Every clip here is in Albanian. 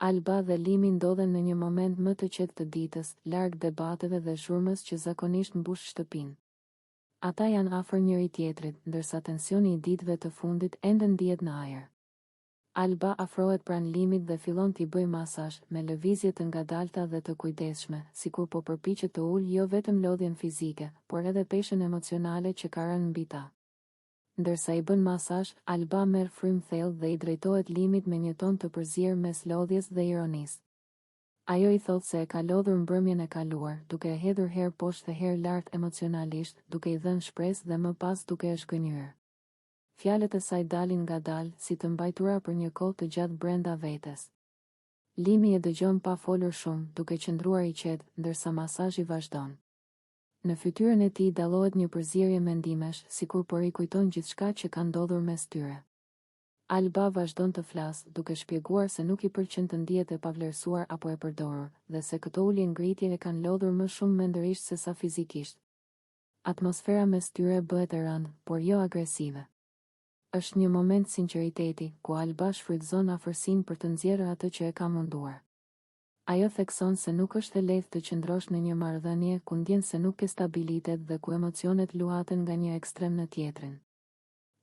Alba dhe Limi ndodhen në një moment më të qetë të ditës, larg debateve dhe zhurmës që zakonisht mbush shtëpinë. Ata janë afër njëri tjetrit, ndërsa tensioni i ditëve të fundit ende ndihet në ajër. Alba afrohet pranë Limit dhe fillon t'i bëjë masazh me lëvizje të ngadalta dhe të kujdesshme, sikur po përpiqet të ulë jo vetëm lodhjen fizike, por edhe peshën emocionale që ka rënë mbi ta. Ndërsa i bën masazh, Alba merr frym thellë dhe i drejtohet Limit me një ton të përzier mes lodhjes dhe ironisë. Ajo i thot se e ka lodhur mbrëmjen e kaluar, duke e hedhur herë poshtë dhe herë lart emocionalisht, duke i dhënë shpresë dhe më pas duke e shgënjur. Fjalët e saj dalin ngadalë, si të mbajtura për një kohë të gjatë brenda vetes. Limi e dëgjon pa folur shumë, duke qëndruar i qetë, ndërsa masazhi vazhdon. Në fytyrën e tij dallohet një përzierje mendimesh, sikur po rikujton gjithçka që ka ndodhur mes tyre. Alba vazhdon të flasë, duke shpjeguar se nuk i pëlqen të ndihet e pavlerësuar apo e përdorur, dhe se këto ulje ngritje e kanë lodhur më shumë mendërisht se sa fizikisht. Atmosfera mes tyre bëhet e rëndë, por jo agresive. Është një moment sinqeriteti, ku Alba shfrytëzon afërsinë për të nxjerrë atë që e ka munduar. Ajo thekson se nuk është e lehtë të qëndrosh në një marrëdhënie ku ndjen se nuk ke stabilitet dhe ku emocionet luhaten nga një ekstrem në tjetrin.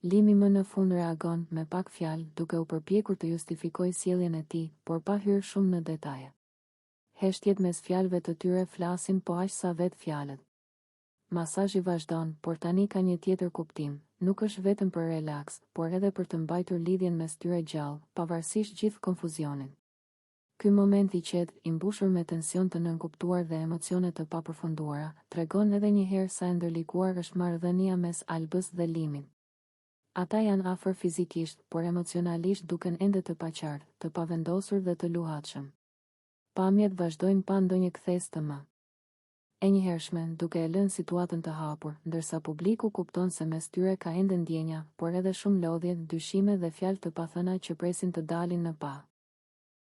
Limi më në fund reagon me pak fjalë, duke u përpjekur të justifikojë sjelljen e tij, por pa hyrë shumë në detaje. Heshtjet mes fjalëve të tyre flasin po aq sa vetë fjalët. Masazhi vazhdon, por tani ka një tjetër kuptim, nuk është vetëm për relaks, por edhe për të mbajtur lidhjen mes tyre gjallë, pavarësisht gjithë konfuzionit. Ky moment i qetë, i mbushur me tension të nënkuptuar dhe emocione të papërfunduara, tregon edhe një herë sa e ndërlikuar është marrëdhënia mes Albës dhe Limit. Ata janë afër fizikisht, por emocionalisht duken ende të paqartë, të pavendosur dhe të luhatshëm. Pamjet vazhdojnë pa ndonjë kthes të më e njëhershme, duke e lënë situatën të hapur, ndërsa publiku kupton se mes tyre ka ende ndjenja, por edhe shumë lodhje, dyshime dhe fjalë të pathëna që presin të dalin në pa.